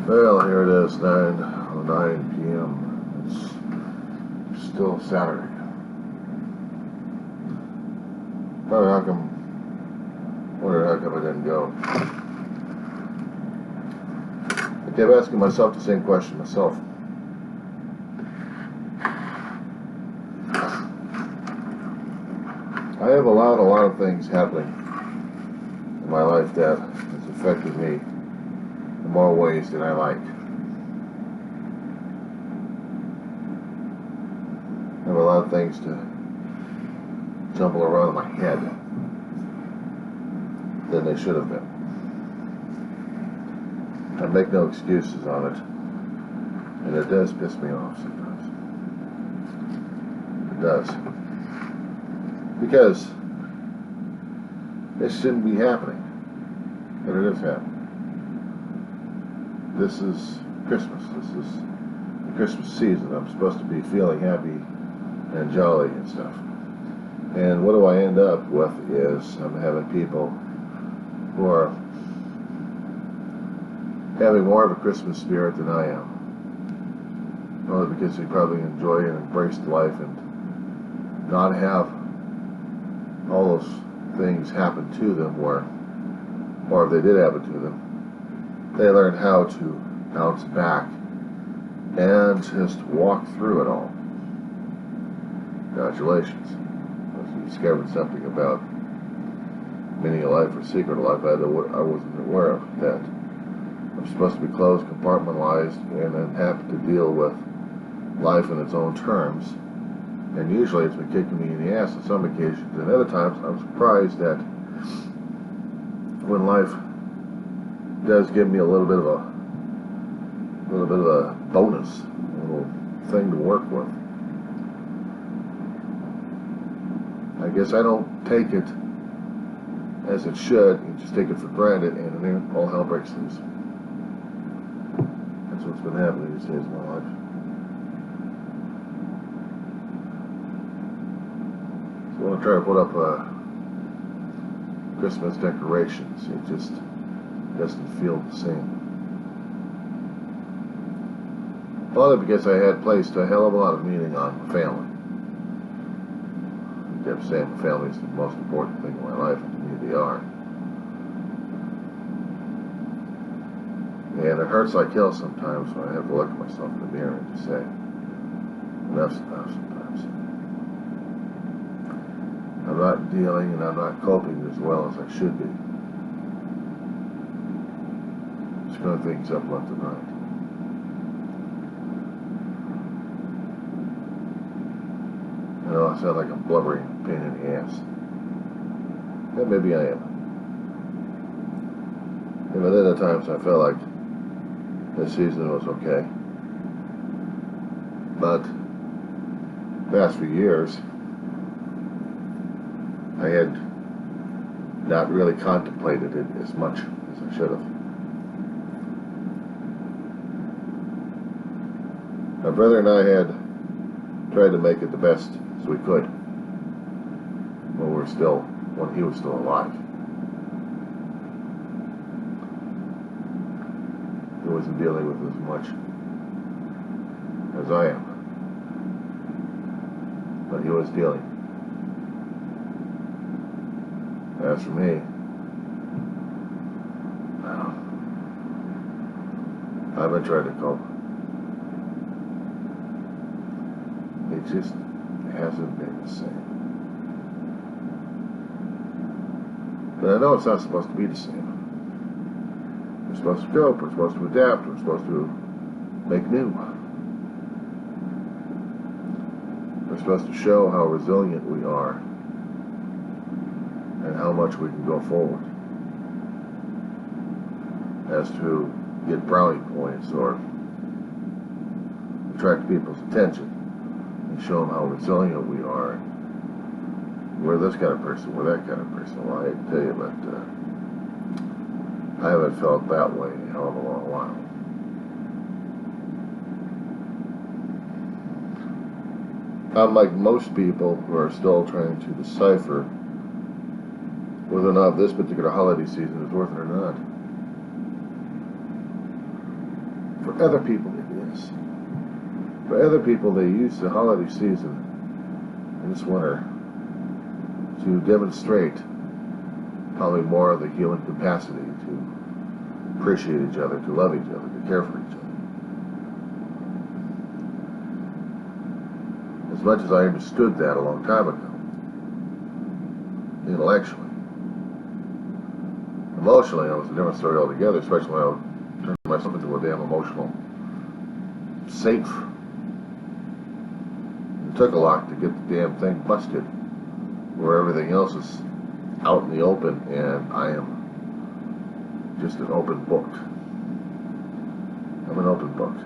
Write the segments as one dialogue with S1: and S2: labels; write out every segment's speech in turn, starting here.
S1: Well, here it is, 9:09 p.m. It's still Saturday. Wonder how come I didn't go. I kept asking myself the same question myself. I have allowed a lot of things happening in my life that has affected me in more ways than I like. I have a lot of things to jumble around in my head than they should have been. I make no excuses on it, and it does piss me off sometimes. It does. Because this shouldn't be happening, but it is happening. This is Christmas. This is the Christmas season. I'm supposed to be feeling happy and jolly and stuff. And what do I end up with is I'm having people who are having more of a Christmas spirit than I am. Only because they probably enjoy and embrace life and not have all those things happen to them, or if they did happen to them, they learn how to bounce back and just walk through it all. Congratulations. If you discovered something about meaning of life or secret of life I wasn't aware of, that I'm supposed to be closed, compartmentalized, and then have to deal with life in its own terms. And usually it's been kicking me in the ass on some occasions, and other times I'm surprised that when life does give me a little bit of a bonus, a little thing to work with. I guess I don't take it as it should, and just take it for granted, and then all hell breaks loose. That's what's been happening these days in my life. So I want to try to put up Christmas decorations. It just doesn't feel the same. Only because I had placed a hell of a lot of meaning on family. I kept saying family is the most important thing in my life, and to me they are. And it hurts like hell sometimes when I have to look at myself in the mirror and just say, enough's enough sometimes. I'm not dealing and I'm not coping as well as I should be. Screwing things up left and right. I know I sound like a blubbering pain in the ass. And maybe I am. And then at times I felt like this season was okay. But the past few years, I had not really contemplated it as much as I should have. My brother and I had tried to make it the best as we could when he was still alive. He wasn't dealing with as much as I am, but he was dealing. As for me, I've been trying to cope. It just hasn't been the same. But I know it's not supposed to be the same. We're supposed to cope, we're supposed to adapt, we're supposed to make new. We're supposed to show how resilient we are and how much we can go forward. As to get brownie points or attract people's attention and show them how resilient we are. We're this kind of person, we're that kind of person. Well, I hate to tell you, but I haven't felt that way in a hell of a long while. Unlike most people who are still trying to decipher whether or not this particular holiday season is worth it or not. For other people, it is. For other people, they use the holiday season in this winter to demonstrate probably more of the human capacity to appreciate each other, to love each other, to care for each other. As much as I understood that a long time ago, intellectually, emotionally, it was a different story altogether, especially when I turned myself into a damn emotional safe. It took a lot to get the damn thing busted, where everything else is out in the open, and I am just an open book. I'm an open book.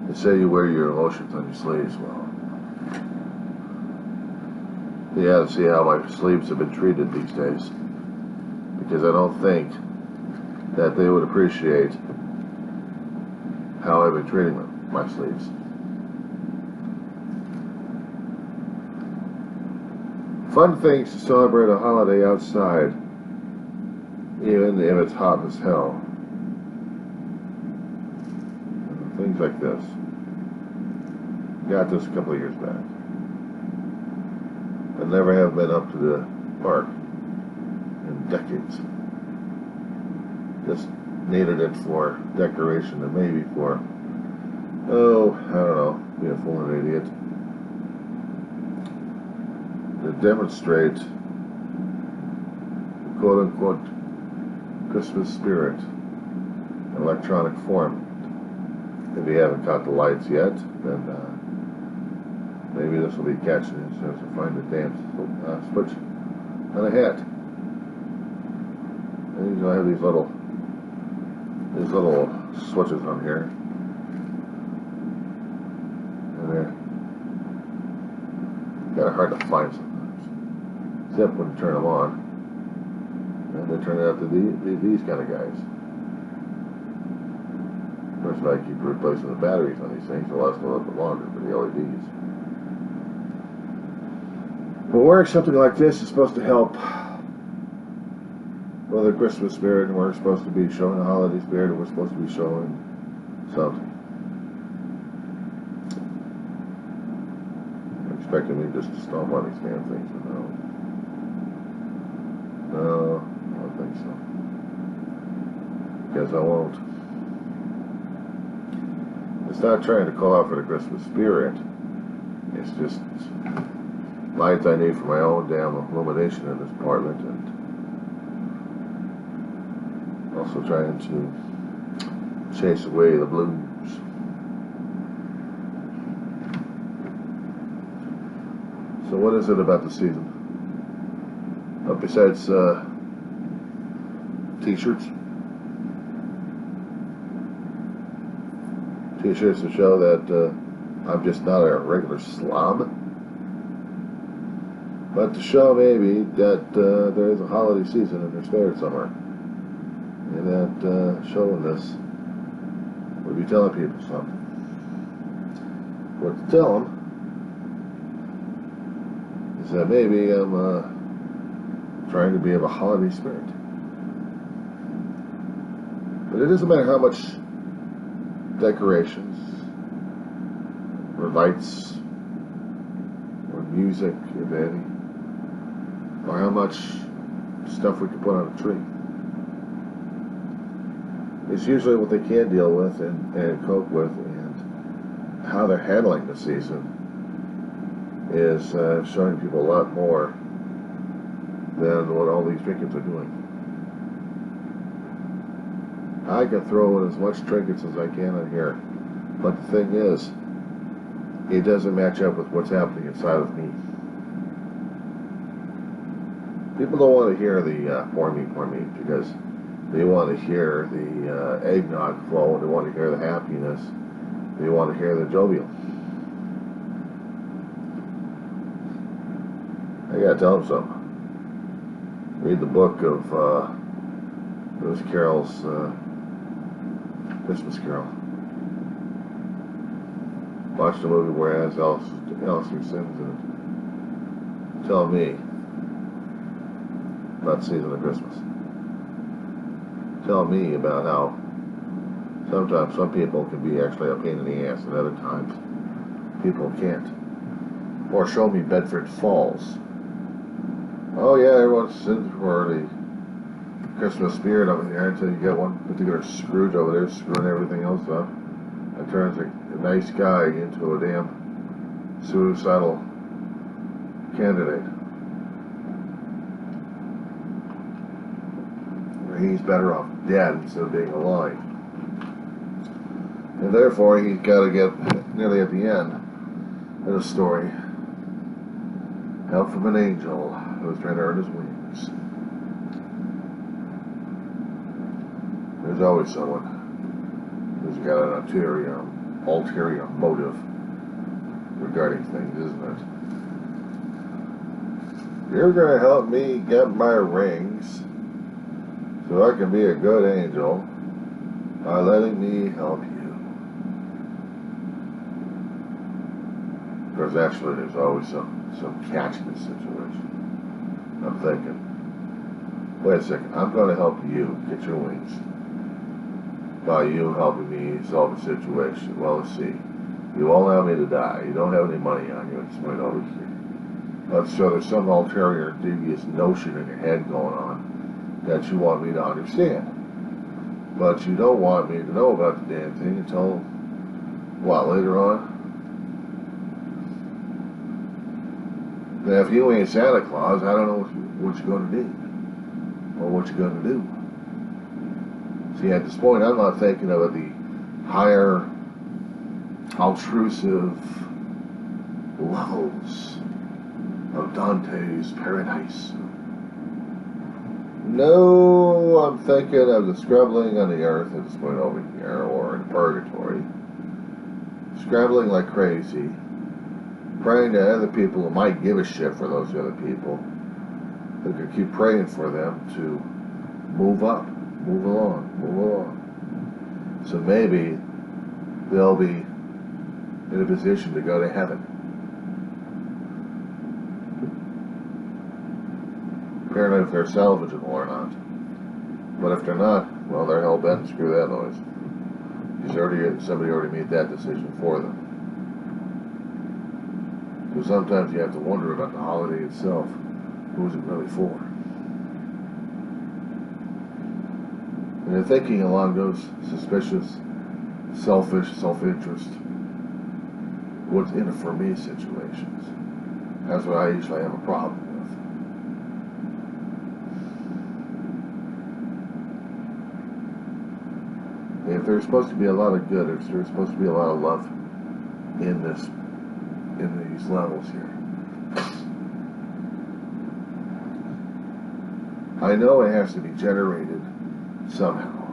S1: They say you wear your emotions on your sleeves. Well, you have to see how my sleeves have been treated these days, because I don't think that they would appreciate how I've been treating my sleeves. Fun things to celebrate a holiday outside, even if it's hot as hell. Things like this. Got this a couple of years back. I never have been up to the park in decades. Just needed it for decoration and maybe for, I don't know, be a fool and an idiot. To demonstrate the quote-unquote Christmas spirit in electronic form. If you haven't caught the lights yet, then maybe this will be catching it as soon as I find the damn switch on a hat. And I have these little switches on here, and they're kind of hard to find sometimes, except when you turn them on, and they turn out to be these kind of guys. Of course, if I keep replacing the batteries on these things, they'll last a little bit longer for the LEDs. But wearing something like this is supposed to help with the Christmas spirit, and we're supposed to be showing the holiday spirit, and we're supposed to be showing something. You're expecting me just to stomp on these damn things, but no, I don't think so. Because I won't. It's not trying to call out for the Christmas spirit. It's just lights I need for my own damn illumination in this apartment, and also trying to chase away the blues. So what is it about the season? Besides t-shirts? T-shirts to show that I'm just not a regular slob, but to show maybe that there is a holiday season in their spirit somewhere, and that showing this would be telling people something. What to tell them is that maybe I'm trying to be of a holiday spirit, but it doesn't matter how much decorations, or lights, or music, if any, or how much stuff we can put on a tree. It's usually what they can deal with and cope with, and how they're handling the season is showing people a lot more than what all these trinkets are doing. I can throw in as much trinkets as I can in here, but the thing is, it doesn't match up with what's happening inside of me. People don't want to hear the pour me, because they want to hear the eggnog flow, they want to hear the happiness, they want to hear the jovial. I gotta tell them something. Read the book of Lewis Carroll's Christmas Carol. Watch the movie where it has Alistair Sims in it. Tell me about the season of Christmas. tell me about how sometimes some people can be actually a pain in the ass, and other times people can't. Or show me Bedford Falls. Oh yeah, everyone's sitting for the Christmas spirit over there until you get one particular Scrooge over there screwing everything else up and turns a nice guy into a damn suicidal candidate. He's better off dead instead of being alive. And therefore, he's got to get nearly at the end of the story help from an angel who was trying to earn his wings. There's always someone who's got an ulterior motive regarding things, isn't it? You're going to help me get my rings so I can be a good angel by letting me help you. Because actually there's always some catch in this situation. I'm thinking, wait a second, I'm going to help you get your wings by you helping me solve the situation. Well, let's see. You won't allow me to die. You don't have any money on you at this point over here. So there's some ulterior devious notion in your head going on that you want me to understand. But you don't want me to know about the damn thing until, what, later on? Now, if you ain't Santa Claus, I don't know what you're going to do. Or what you're going to do. See, at this point, I'm not thinking of the higher, altrusive levels of Dante's Paradise. No, I'm thinking of the scrabbling on the earth at this point over here, or in purgatory. Scrabbling like crazy, praying to other people who might give a shit for those other people, who can keep praying for them to move up, move along. So maybe they'll be in a position to go to heaven. Apparently if they're salvageable or not. But if they're not, well, they're hell-bent, screw that noise. Because somebody already made that decision for them. So sometimes you have to wonder about the holiday itself. Who's it really for? And they're thinking along those suspicious, selfish, self-interest, what's in it for me situations. That's what I usually have a problem with. If there's supposed to be a lot of good, if there's supposed to be a lot of love in these levels here, I know it has to be generated somehow.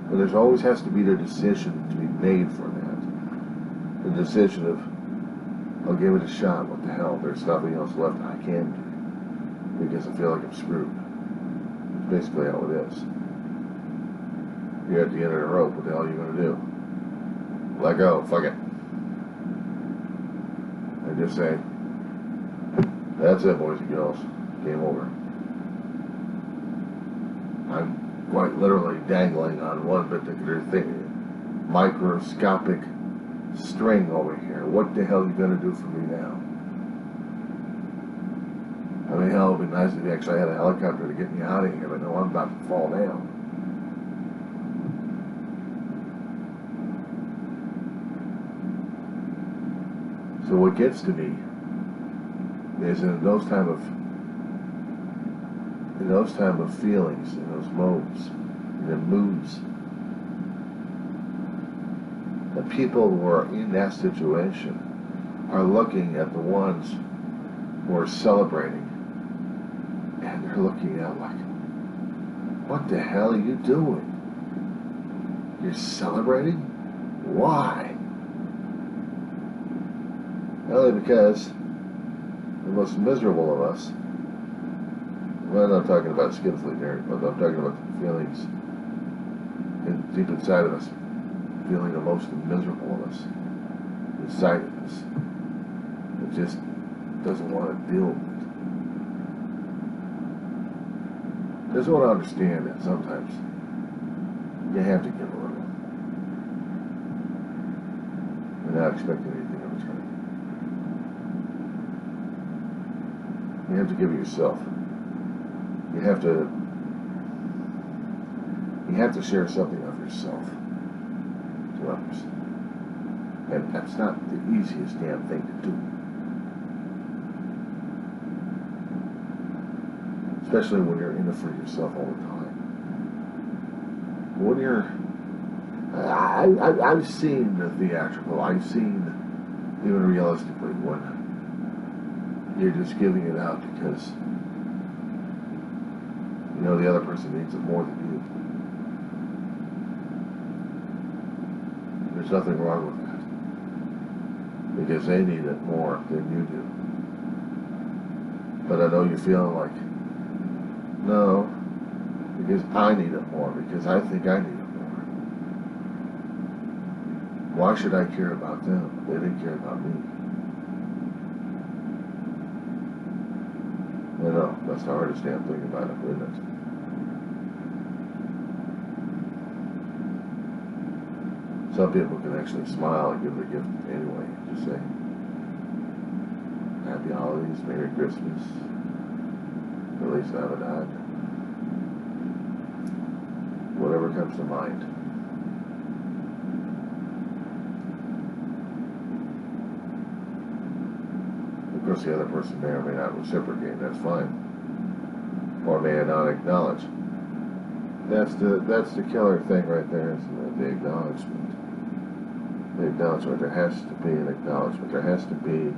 S1: But there's always has to be the decision to be made for that. The decision of, I'll give it a shot, what the hell, there's nothing else left I can do. Because I feel like I'm screwed. It's basically how it is. You're at the end of the rope, what the hell are you going to do? Let go, fuck it. I just say, that's it, boys and girls. Game over. I'm quite literally dangling on one particular thing. Microscopic string over here. What the hell are you going to do for me now? I mean, hell, it would be nice if you actually had a helicopter to get me out of here, but no, I'm about to fall down. So what gets to me is in those type of feelings, in those modes, in the moods, the people who are in that situation are looking at the ones who are celebrating, and they're looking at like, what the hell are you doing? You're celebrating? Why? Only because the most miserable of us, well, I'm not talking about skin fleet here, but I'm talking about the feelings deep inside of us, feeling the most miserable of us, inside of us. It just doesn't want to deal with it. Just want to understand that sometimes you have to give a little and not expect anything in return. You have to give it yourself. You have to share something of yourself to others. And that's not the easiest damn thing to do. Especially when you're in it for yourself all the time. When you're... I've seen the theatrical. I've seen, even realistically, when you're just giving it out because you know the other person needs it more than you. There's nothing wrong with that. Because they need it more than you do. But I know you're feeling like, no, because I need it more, because I think I need it more. Why should I care about them? They didn't care about me. You know, that's the hardest damn thing about it, isn't it? Some people can actually smile and give the gift anyway. Just say, Happy Holidays, Merry Christmas, Feliz Navidad, whatever comes to mind. Of course, the other person may or may not reciprocate, that's fine. Or may not acknowledge. That's the killer thing right there, is the acknowledgement. The acknowledgement. There has to be an acknowledgement. There has to be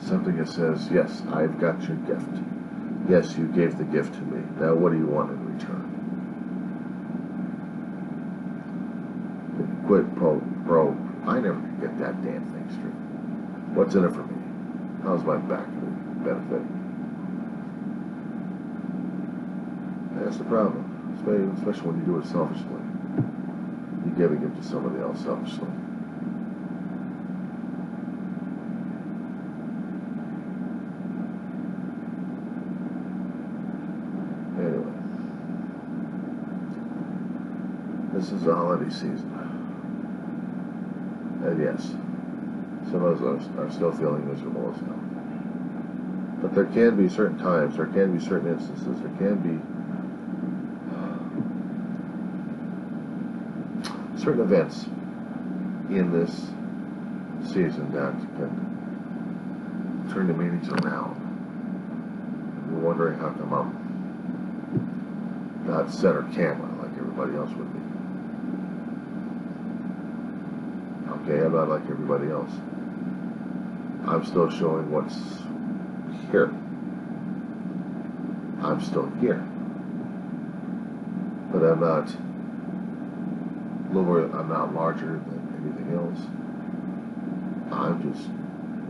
S1: something that says, yes, I've got your gift. Yes, you gave the gift to me. Now what do you want in return? Quid pro. I never get that damn thing straight. What's in it for me? How's my back benefit? That's the problem. Especially when you do it selfishly. You give a gift to somebody else selfishly. Anyway, this is the holiday season. And yes, some of us are still feeling miserable as hell. But there can be certain times, there can be certain instances, there can be certain events in this season that can turn the meanings around. You're wondering how come I'm not center camera like everybody else would be. Okay, I'm not like everybody else. I'm still showing what's here. I'm still here. But I'm not lower, I'm not larger than anything else. I'm just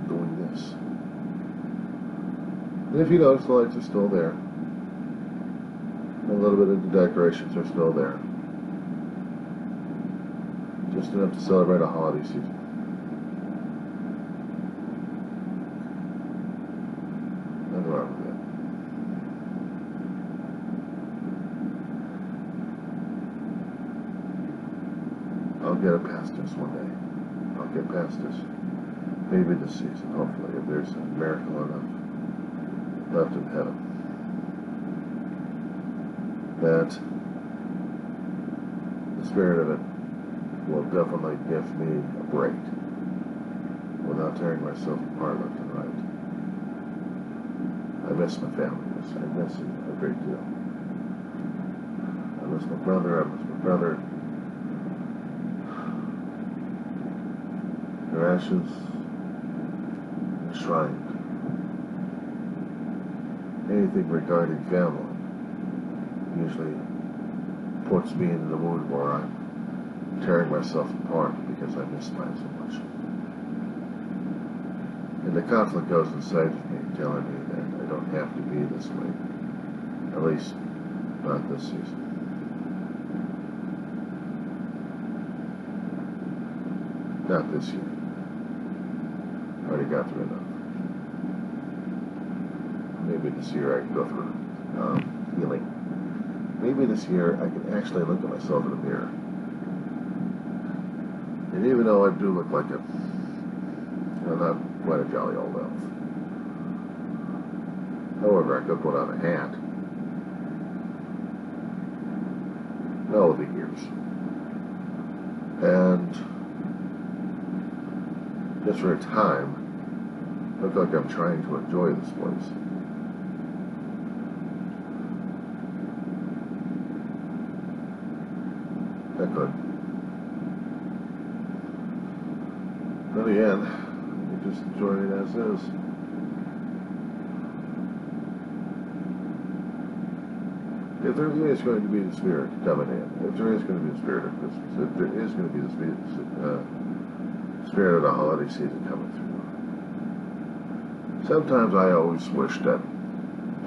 S1: doing this. And if you notice, the lights are still there. A little bit of the decorations are still there. Just enough to celebrate a holiday season. Nothing wrong with that. I'll get it past this one day. I'll get past this. Maybe this season, hopefully, if there's a miracle enough left in heaven. That the spirit of it will definitely give me a break without tearing myself apart left and right. I miss my family. I miss it a great deal. I miss my brother. Their ashes enshrined. Anything regarding family usually puts me into the mood where I'm tearing myself apart because I miss mine so much. And the conflict goes inside of me, telling me that I don't have to be this way. At least, not this season. Not this year. Already got through enough. Maybe Maybe this year I can go through healing. Maybe this year I can actually look at myself in the mirror. And even though I do look like not quite a jolly old elf. However, I could put on a hat. No, the ears. And just for a time, look like I'm trying to enjoy this place. I could. But again, you just enjoy it as is. If there is going to be the spirit coming in, if there is going to be the spirit of Christmas, if there is going to be the spirit of the holiday season coming through, sometimes I always wish that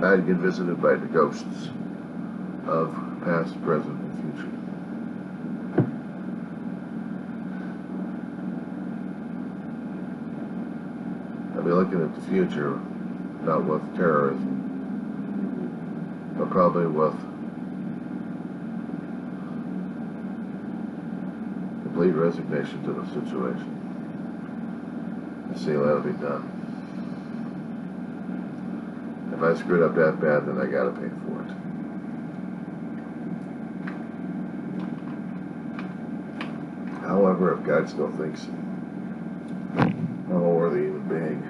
S1: I'd get visited by the ghosts of past, present, and future. I'd be looking at the future, not with terrorism, but probably with complete resignation to the situation. And see, that'll be done. If I screwed up that bad, then I gotta pay for it. However, if God still thinks I'm a worthy human being,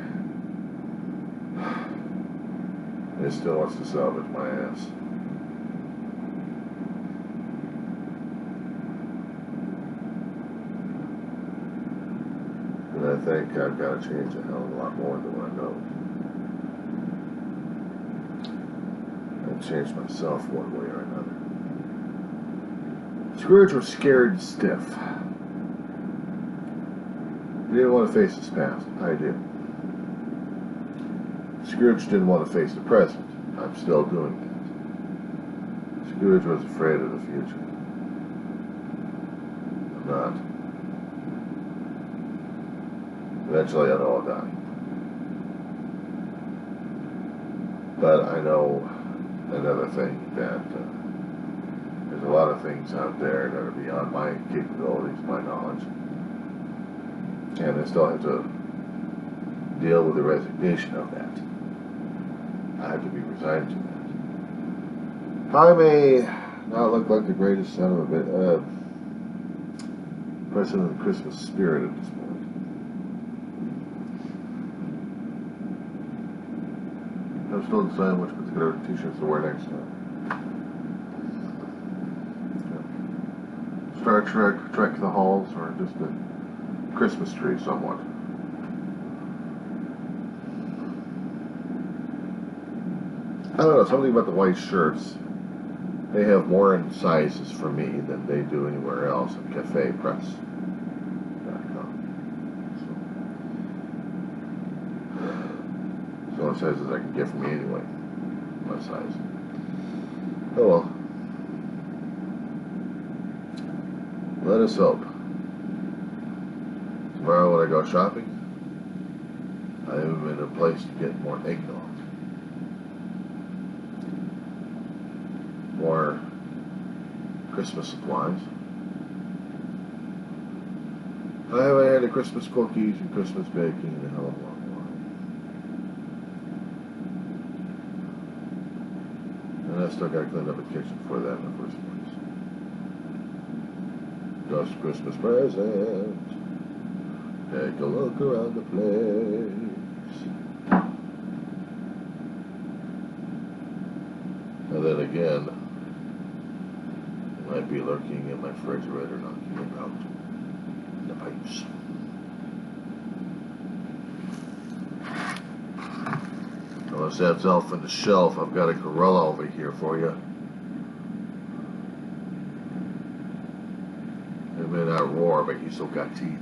S1: and He still wants to salvage my ass, then I think I've got to change a hell of a lot more than what I know. I've changed myself one way or another. Scrooge was scared and stiff. He didn't want to face his past. I did. Scrooge didn't want to face the present. I'm still doing that. Scrooge was afraid of the future. I'm not. Eventually I'll all die. But I know another thing, that there's a lot of things out there that are beyond my capabilities, my knowledge. And I still have to deal with the resignation of that. I have to be resigned to that. I may not look like the greatest son of a person of the Christmas spirit at this point. I'm still deciding which particular t-shirts to wear next time. Star Trek, Trek the Halls, or just a Christmas tree somewhat. I don't know, something about the white shirts. They have more in sizes for me than they do anywhere else at cafepress.com. So what sizes I can get from me anyway. My size. Oh well. Let us hope. Tomorrow when I go shopping, I am in a place to get more eggnog. More Christmas supplies. I haven't had the Christmas cookies and Christmas baking in a hell of a long while. And I still got to clean up the kitchen for that in the first place. Just Christmas present. Take a look around the place. And then again, it might be lurking in my refrigerator, knocking about the pipes. Unless that's Elf on the Shelf, I've got a gorilla over here for you. It may not roar, but he's still got teeth.